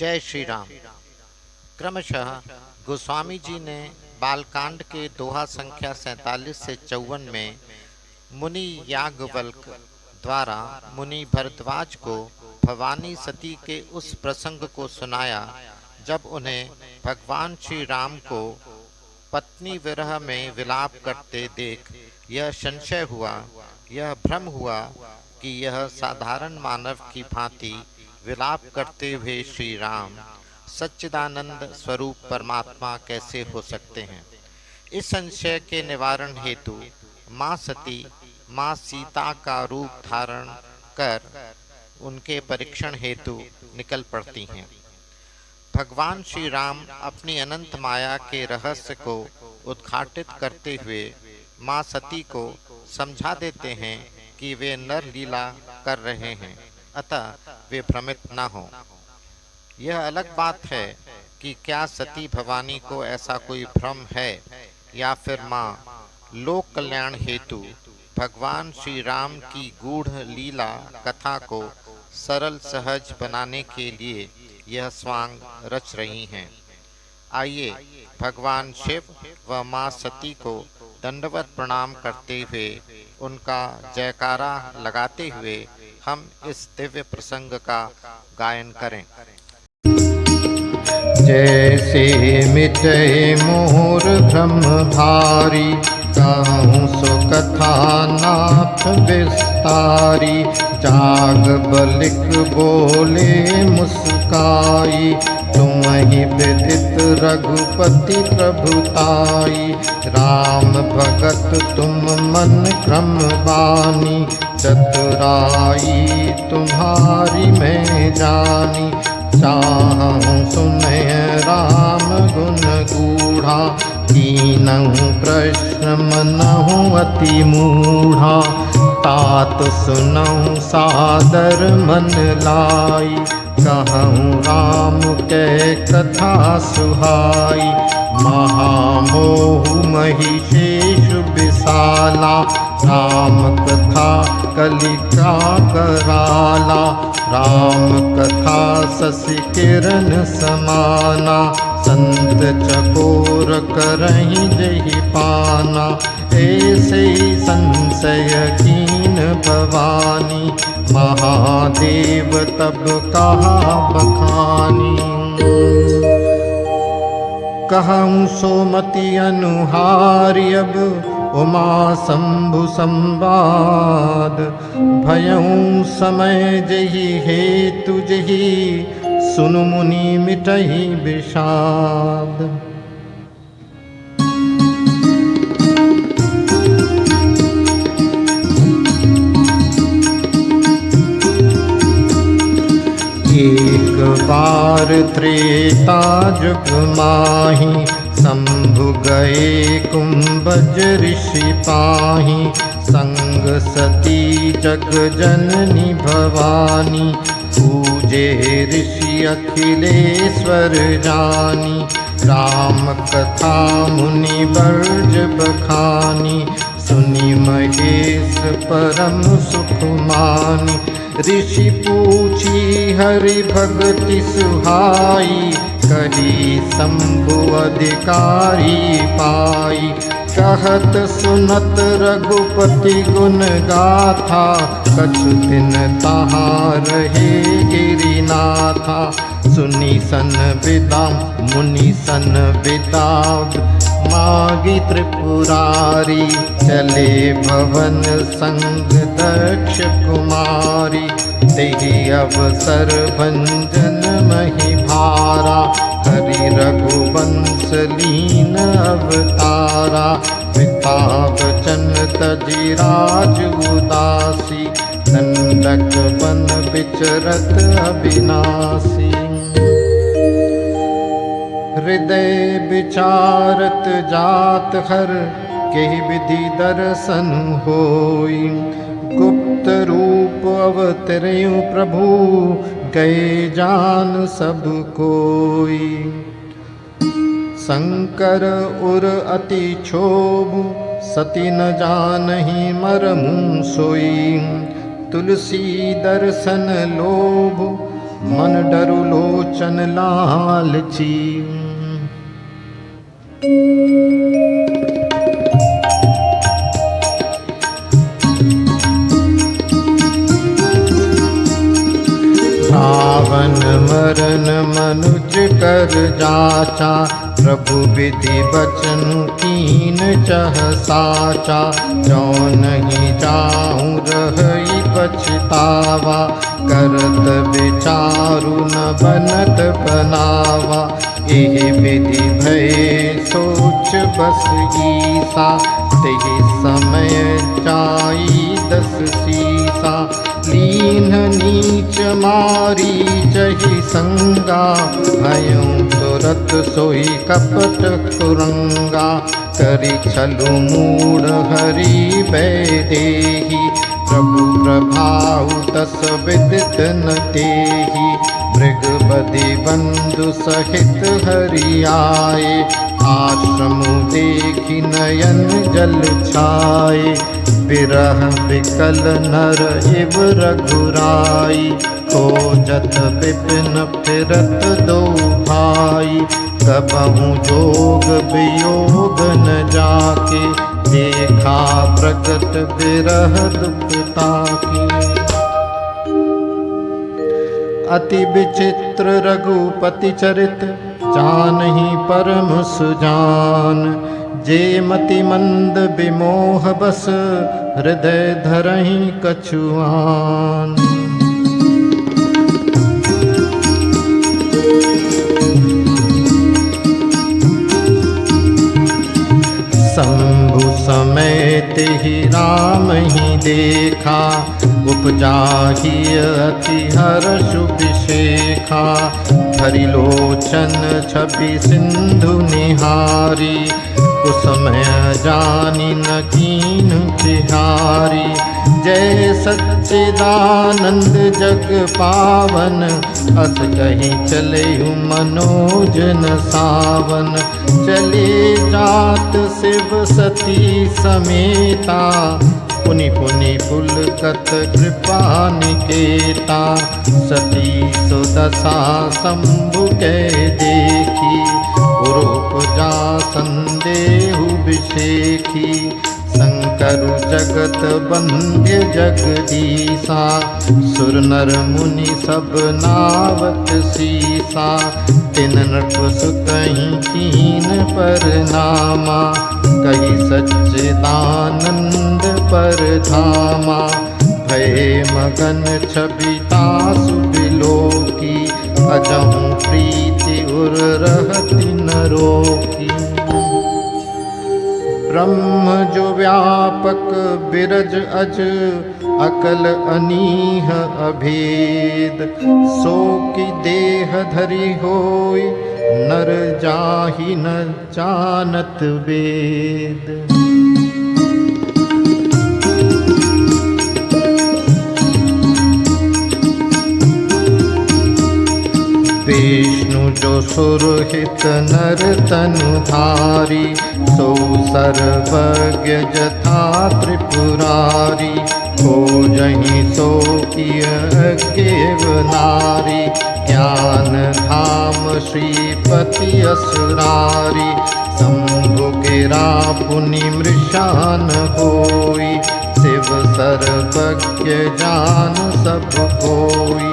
जय श्री राम। क्रमशः गोस्वामी जी ने बालकांड के दोहा संख्या 47 से 54 में मुनि याज्ञवल्क द्वारा मुनि भरद्वाज को भवानी सती के उस प्रसंग को सुनाया जब उन्हें भगवान श्री राम को पत्नी विरह में विलाप करते देख यह संशय हुआ, यह भ्रम हुआ कि यह साधारण मानव की भांति विलाप करते हुए श्री राम सच्चिदानंद स्वरूप परमात्मा कैसे हो सकते हैं। इस संशय के निवारण हेतु माँ सती माँ सीता का रूप धारण कर उनके परीक्षण हेतु निकल पड़ती हैं। भगवान श्री राम अपनी अनंत माया के रहस्य को उद्घाटित करते हुए माँ सती को समझा देते हैं कि वे नर लीला कर रहे हैं, अतः वे भ्रमित न हों। यह अलग बात है कि क्या सती भवानी को ऐसा कोई भ्रम है या फिर माँ लोक कल्याण हेतु भगवान श्री राम की गूढ़ लीला कथा को सरल सहज बनाने के लिए यह स्वांग रच रही हैं। आइए भगवान शिव व माँ सती को दंडवत प्रणाम करते हुए उनका जयकारा लगाते हुए हम इस दिव्य प्रसंग का गायन करें। जैसे मिटै मोर ब्रह्मधारी, कहूँ सो कथा नाथ विस्तारी। जाग बलिक बोले मुस्काई, तुम्हि विदित रघुपति प्रभुताई। राम भगत तुम मन क्रम बानी, चतुराई तुम्हारी मैं जानी। चाहूँ सुने राम गुण गूढ़ा, कीनहु प्रश्न मनहु अति मूढ़ा। तात सुनहु सादर मन लाई, कहूँ राम कै कथा सुहाई। महामोह महिषेष विशाला, राम कथा कलिका कराला। राम कथा शशि किरण समाना, संत चकोर करहि जहि पाना। ऐसे संशय कीन भवानी, महादेव तब कहा बखानी। कहूँ सोमति अनुहारी, अब उमा शंभु संवाद। भयऊँ समय जहि हेतु जहि, सुनु मुनि मिटहि विषाद। एक बार त्रेता जुग माही, शंभु गए कुंभज ऋषि पाही। संग सती जग जननी भवानी, पूजे ऋषि अखिलेश्वर जानी। राम कथा मुनि बर्ज बखानी, सुनि महेश परम सुख मानी। ऋषि पूछी हरि भगति सुहाई, कही शंभु अधिकारी पाई। कहत सुनत रघुपति गुण गाथा, कछु दिन तहाँ रहे गिरिनाथा। सुनी सन विदा मुनि सन विदा, मागी त्रिपुरारी। चले भवन संग दक्ष कुमारी, तेहि अवसर भंजन मही भारा। हरि रघुवंश लीन अवतारा, पिता वचन तजि राज उदासी। दंडक वन विचरत अविनाशी, हृदय विचारत जात हर। केहि विधि दर्शन होई, गुप्त रूप अवतरयु प्रभु। गए जान सब कोई, शंकर उर अति क्षोभ। सती न जानहि मरमु सोई, तुलसी दर्शन लोभ। मन डरु लोचन लालची। रावण मरन मनुज कर जाचा, प्रभु विधि बचन कीन चह साचा। जो नहीं जाऊं रही पछतावा, करत विचारु न बनत बनावा। एहि विधि भय सोच बस ईसा, तेहि समय जाई 10 सीसा। लीन नीच मारी जहि संगा, भयं तुरत सोई कपट कुरंगा। करि छलु मूढ़ हरि वैदेही, प्रभु प्रभाउ 10 विदित न तेहि। मृग बदि बंधु सहित हरि आए, आश्रम देखि नयन जल छाए। विरह विकल नर इव रघुराई, खोजत विपिन फिरत दो भाई। कबहु जोग वियोग न जाके, देखा प्रगट विरह दुख ताके। अति विचित्र रघुपति चरित, जानहि परम सुजान। जे मति मंद विमोह बस, हृदय धरहि कछुआन। शंभु समेत ही राम ही देखा, उपजाहि अति हर्ष विशेखा। हरि लोचन छवि सिंधु निहारी, कुसमय जानी न कीन्ह तिहारी। जय सच्चिदानंद जग पावन, अस कहीं चले मनोज न सावन। चले जात शिव सती समेता, पुनि पुनि पुलकत कृपा निकेता। सती सुदशा शंभु के देखी, पुरोपजा संदेहु विषेखी। शंकर जगत बंध्य जगदीसा, सुर नर मुनि सब नावत सीसा। तिन नृप सुतहि कीन पर नामा, कही सच्चिदानंद पर धामा। भय मगन छबिता सुबिलोकी, अजहु प्रीति उर रहति न रोकी। ब्रह्म जो व्यापक बिरज अज, अकल अनीह अभेद। सो की देह धरि होय, नर जाहि न जानत वेद। विष्णु जो सुरहित नर तनु धारी, सो सर्वज्ञ जथा त्रिपुरारी। खोजहि सो किय अज्ञेव नारी, ज्ञान धाम श्रीपति असुरारी। शंभु गिरा पुनि मृषान होई, शिव सर्वज्ञ जान सब कोई।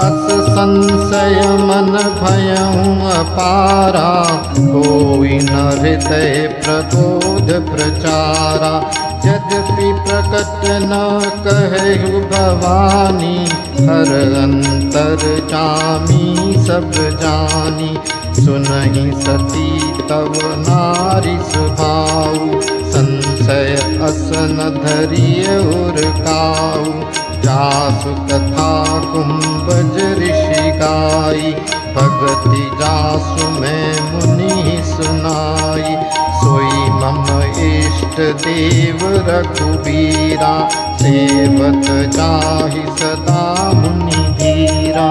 अस संशय मन भयं अपारा, कोई न हृदय प्रबोध प्रचारा। यद्यपि प्रकट न कहु भवानी, हर अंतर जामी सब जानी। सुनहि सती तव नारी स्वभाव, संशय असन धरिय उर काऊ। जासु कथा कुंभज ऋषि गाई, भगति जासु मैं मुनि सुनाई। सोई मम इष्ट देव रघुबीरा, सेवत जाहि सदा मुनि धीरा।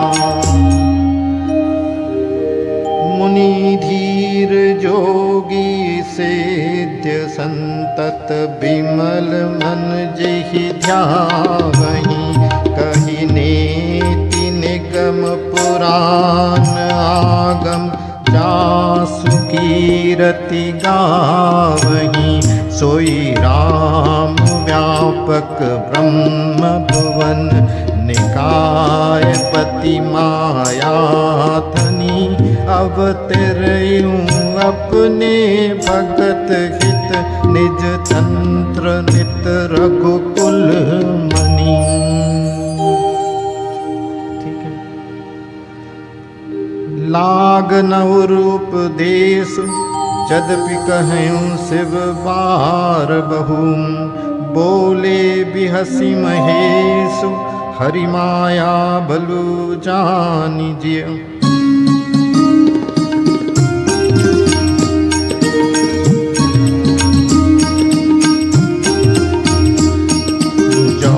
मुनि धीर जोगी सेद्य संतत, विमल मन जेहि ध्यावहि। कहि नेति निगम पुराण आगम जासु कीरति गावहीं, सोई राम व्यापक ब्रह्म भुवन, निकाय पति माया धनी, अवतरयूं अपने भगत हित, निज तंत्र नित रघुकुल मणि। लाग नव रूप देश, यद्यपि कहूँ शिव बार बहु, बोले बिहसी महेश, हरि माया बलु जानिजिय। जो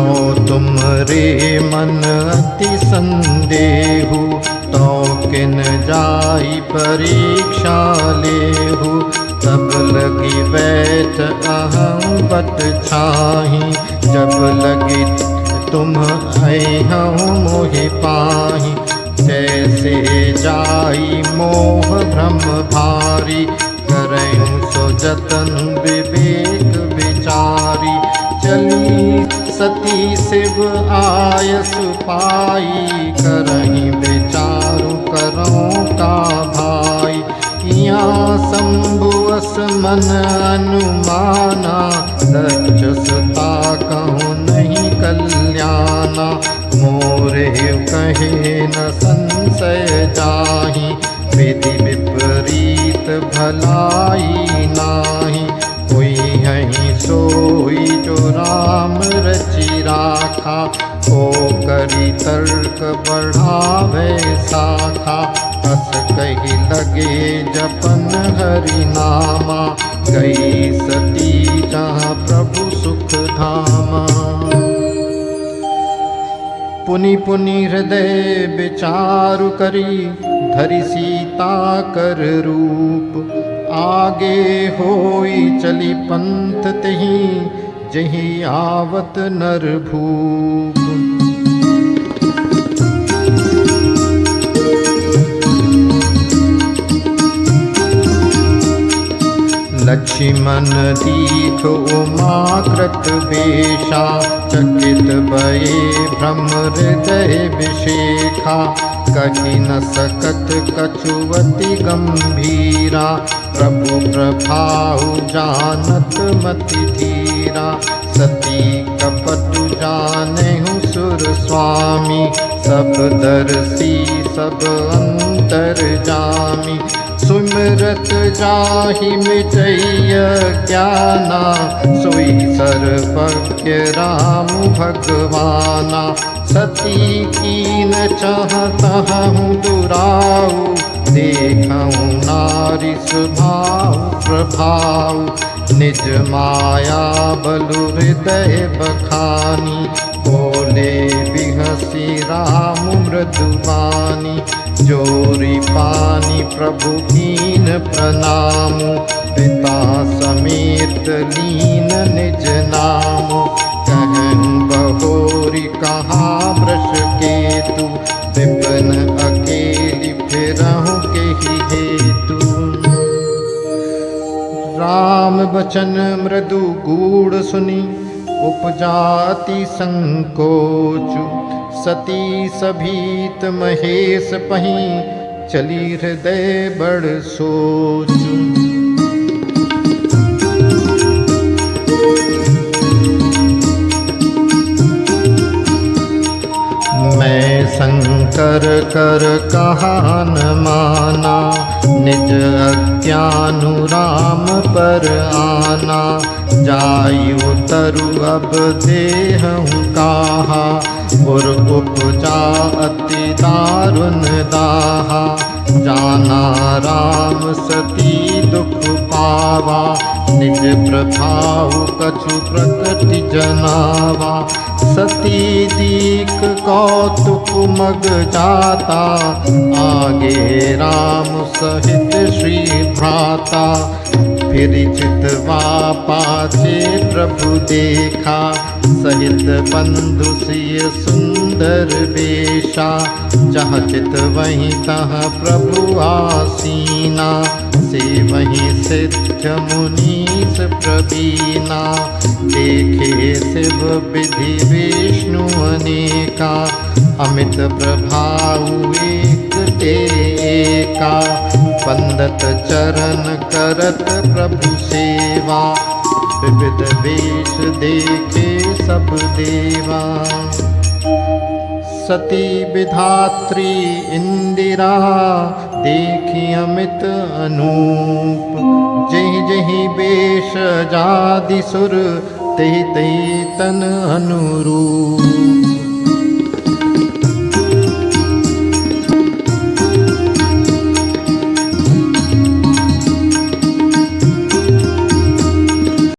तुमरे मन अति संदेहु, तो किन जाई परीक्षा लेहु, तब लगी बैठ अहं बत छाही, जब लगी तुम अहं मोहि पाही, जैसे जाई मोह भ्रम भारी, करहूँ सो जतन विवेक विचारी, चली सती शिव आयस पाई, करहीं विचारु करों का भाई, यहाँ शंभुअस मन अनुमाना, दक्षसता कहूँ नहीं कल्याणा, मोरे कहे न संशय जाहि, विधि विपरीत भलाई नाही, कोई है सोई जो राम रचि राखा, ओ करी तर्क बढ़ावे शाखा, अस कही लगे जपन हरि नामा, गई सती जहाँ प्रभु सुख धामा। पुनि पुनि हृदय विचारु करी, धरि सीता कर रूप, आगे होई चली पंथ तही, जही आवत नर भूप। लक्ष्मण दीख उमाकृत वेशा, चकित भये भ्रम हृदय विशेखा, कहि न सकत कछुवति गंभीरा, प्रभु प्रभाउ जानत मति धीरा, सती कपटु जानेहु सुर स्वामी, सब दर्शी सब अंतर जामी, सुमिरत जाहि मिटैय ज्ञाना, सोई सर्वज्ञ राम भगवाना, सती कीन चाहतहु दुराऊ, देखऊँ नारी स्वभाव प्रभाव, निज माया बलु हृदय बखानी, बोले बिहसी राम मृदुबानी, जोरी पानी प्रभु कीन प्रणामु, पिता समेत लीन निज नामु, कहूँ बहोरी कहा वृष केतु, विपिन अकेली फिरहु केहि हेतु। राम बचन मृदु गूढ़ सुनी, उपजाति संकोचु, सती सभीत महेश पहीं, चली हृदय बड़ सोचु। मैं शंकर कर कहा न माना, निज अज्ञानु राम पर आना, जायु तरु अब देहु काहा, उर उपजा अति दारुण दाहा, जाना राम सती दुख पावा, निज प्रभाव कछु प्रकटि जनावा, सती दीक कौतुक मग जाता, आगे राम सहित श्री भ्राता, फिर चितवा पाछे प्रभु देखा, सहित बंधु सिय सुंदर वेशा, जहाँ चित वहीं तहाँ प्रभु आसीना, से वहीं सिद्ध मुनीस प्रवीणा, देखे शिव विधि विष्णु अनेका, अमित प्रभाऊ एक ते एका, वंदत चरण करत प्रभु सेवा, विविध वेश देखे सब देवा। सती विधात्री इंदिरा, देखी अमित अनूप, जहि जहि वेश जादि सुर, तहि तहि तन अनुरूप।